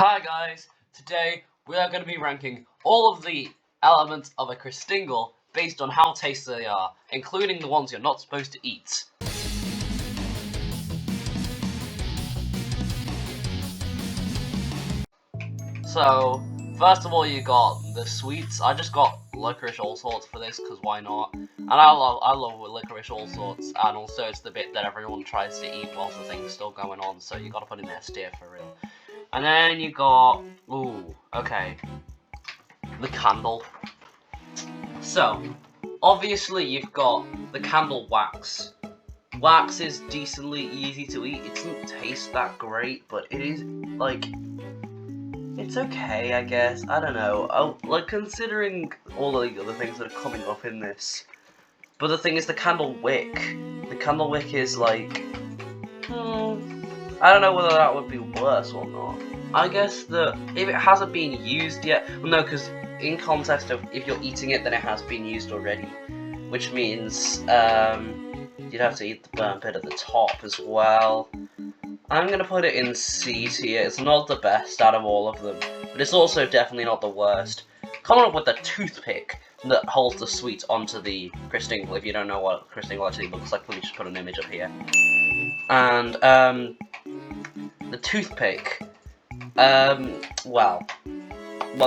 Hi guys, today we are going to be ranking all of the elements of a Christingle based on how tasty they are, including the ones you're not supposed to eat. So, first of all you got the sweets. I just got licorice all sorts for this, because why not? And I love licorice all sorts, and also it's the bit that everyone tries to eat whilst the thing's still going on, so you gotta put in S tier for real. And then you got, okay, the candle. So, obviously you've got the candle wax. Wax is decently easy to eat. It doesn't taste that great, but it is, like, it's okay, I guess. I don't know. Like, considering all of the other things that are coming up in this. But the thing is, the candle wick. The candle wick is, like, I don't know whether that would be worse or not. I guess that if it hasn't been used yet, well, no, because in context of if you're eating it, then it has been used already, which means you'd have to eat the burnt bit at the top as well. I'm gonna put it in C tier. It's not the best out of all of them, but it's also definitely not the worst. Coming up with the toothpick that holds the sweet onto the Christingle. If you don't know what Christingle actually looks like, let me just put an image up here. And the toothpick. Well,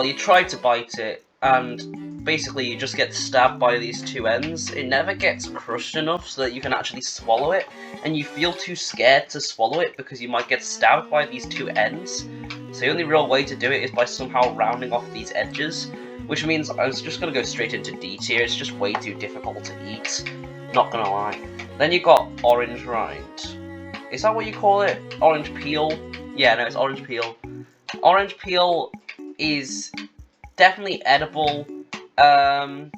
you try to bite it, and basically you just get stabbed by these two ends. It never gets crushed enough so that you can actually swallow it, and you feel too scared to swallow it because you might get stabbed by these two ends. So the only real way to do it is by somehow rounding off these edges, which means I was just gonna go straight into D tier. It's just way too difficult to eat, not gonna lie. Then you got orange rind. Is that what you call it? Orange peel? Yeah, no, it's orange peel. Orange peel is definitely edible. In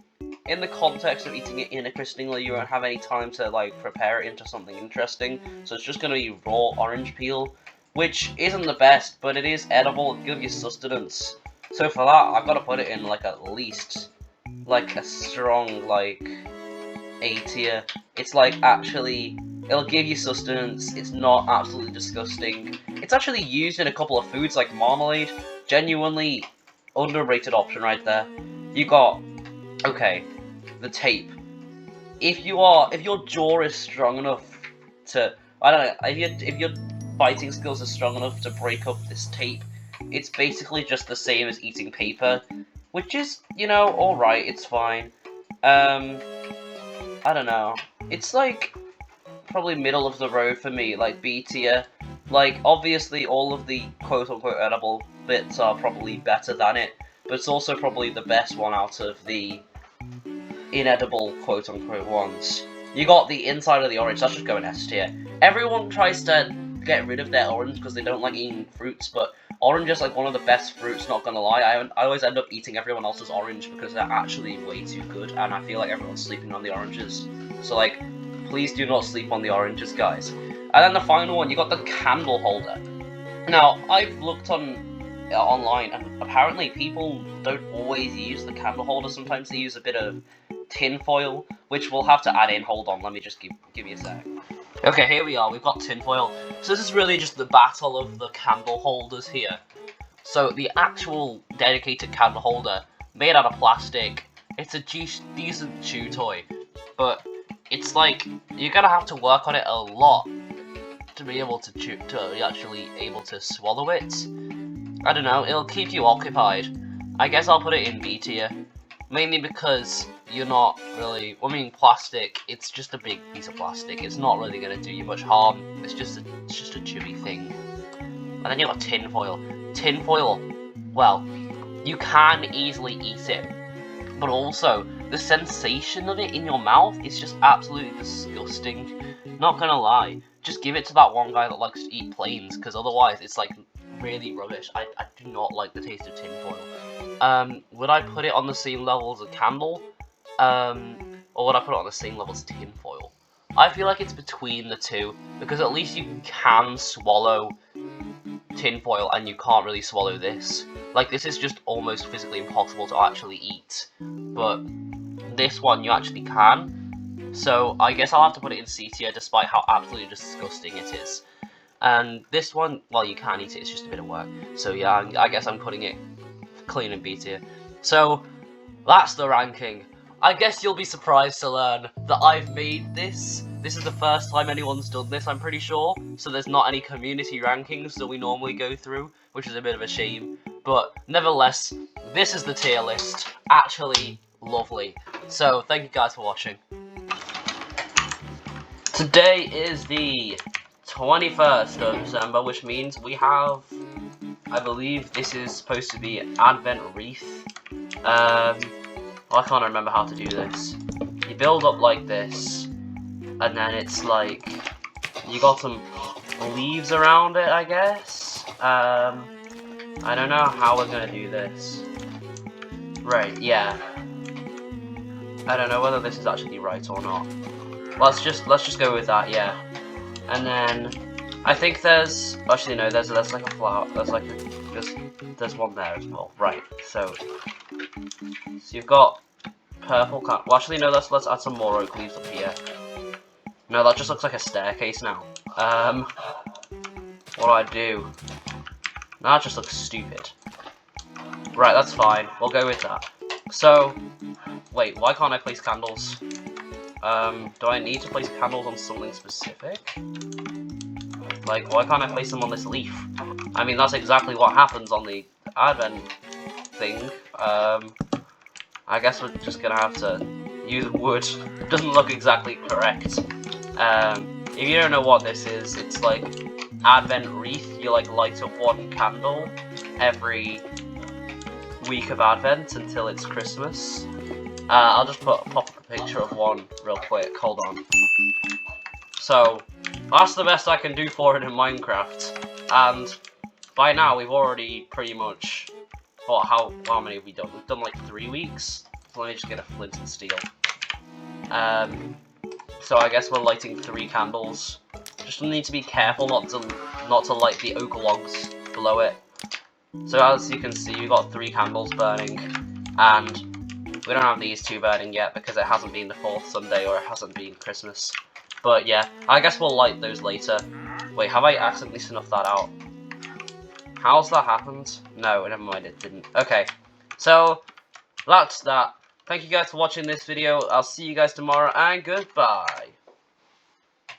the context of eating it in a Christingle, you won't have any time to like prepare it into something interesting, so it's just gonna be raw orange peel, which isn't the best, but it is edible. It gives you sustenance. So for that, I've got to put it in like at least like a strong like A tier. It's like actually, it'll give you sustenance. It's not absolutely disgusting. It's actually used in a couple of foods like marmalade. Genuinely underrated option right there. You got, okay, the tape. If your jaw is strong enough to, I don't know, if your biting skills are strong enough to break up this tape, it's basically just the same as eating paper, which is, alright, it's fine. I don't know. It's like probably middle of the road for me, like B tier. Like, obviously all of the quote-unquote edible bits are probably better than it, but it's also probably the best one out of the inedible quote-unquote ones. You got the inside of the orange, that's just going S tier. Everyone tries to get rid of their orange because they don't like eating fruits, but orange is like one of the best fruits, not gonna lie. I always end up eating everyone else's orange because they're actually way too good, and I feel like everyone's sleeping on the oranges. So like, please do not sleep on the oranges, guys. And then the final one, you got the candle holder. Now, I've looked online, and apparently people don't always use the candle holder. Sometimes they use a bit of tin foil, which we'll have to add in. Hold on, let me just give you a sec. Okay, here we are. We've got tinfoil. So this is really just the battle of the candle holders here. So the actual dedicated candle holder, made out of plastic, it's a decent chew toy, but it's like you're gonna have to work on it a lot to be able to actually able to swallow it. I don't know. It'll keep you occupied. I guess I'll put it in B tier. Mainly because you're not really, plastic, it's just a big piece of plastic. It's not really going to do you much harm. It's just a chewy thing. And then you got tinfoil. Tinfoil, well, you can easily eat it. But also, the sensation of it in your mouth is just absolutely disgusting. Not gonna lie. Just give it to that one guy that likes to eat planes, because otherwise it's like really rubbish. I do not like the taste of tinfoil. Would I put it on the same level as a candle? Or would I put it on the same level as tinfoil? I feel like it's between the two, because at least you can swallow tinfoil and you can't really swallow this. Like, this is just almost physically impossible to actually eat, but this one you actually can. So I guess I'll have to put it in C tier despite how absolutely disgusting it is. And this one, well, you can't eat it, it's just a bit of work. So yeah, I guess I'm putting it clean and B tier. So that's the ranking. I guess you'll be surprised to learn that I've made this. This is the first time anyone's done this, I'm pretty sure. So there's not any community rankings that we normally go through, which is a bit of a shame. But nevertheless, this is the tier list. Actually lovely. So thank you guys for watching. Today is the 21st of December, which means we have, I believe this is supposed to be Advent Wreath. Well, I can't remember how to do this. You build up like this, and then it's like, you got some leaves around it, I guess? I don't know how we're gonna do this. Right, yeah. I don't know whether this is actually right or not. Let's just go with that, yeah. And then I think there's actually no, there's like a flower. There's one there as well. Right. So you've got purple. Well, actually no. Let's add some more oak leaves up here. No, that just looks like a staircase now. What do I do? No, that just looks stupid. Right, that's fine. We'll go with that. So, wait, why can't I place candles? Do I need to place candles on something specific? Like, why can't I place them on this leaf? I mean, that's exactly what happens on the Advent thing. I guess we're just gonna have to use wood. Doesn't look exactly correct. If you don't know what this is, it's like Advent Wreath. You like light up one candle every week of Advent until it's Christmas. I'll just pop up a picture of one real quick. Hold on. So that's the best I can do for it in Minecraft. And by now we've already pretty much. What? How many have we done? We've done like 3 weeks. So let me just get a flint and steel. So I guess we're lighting 3 candles. Just need to be careful not to light the oak logs below it. So as you can see, we've got 3 candles burning, and we don't have these 2 burning yet because it hasn't been the 4th Sunday or it hasn't been Christmas. But yeah, I guess we'll light those later. Wait, have I accidentally snuffed that out? How's that happened? No, never mind, it didn't. Okay, so that's that. Thank you guys for watching this video. I'll see you guys tomorrow, and goodbye.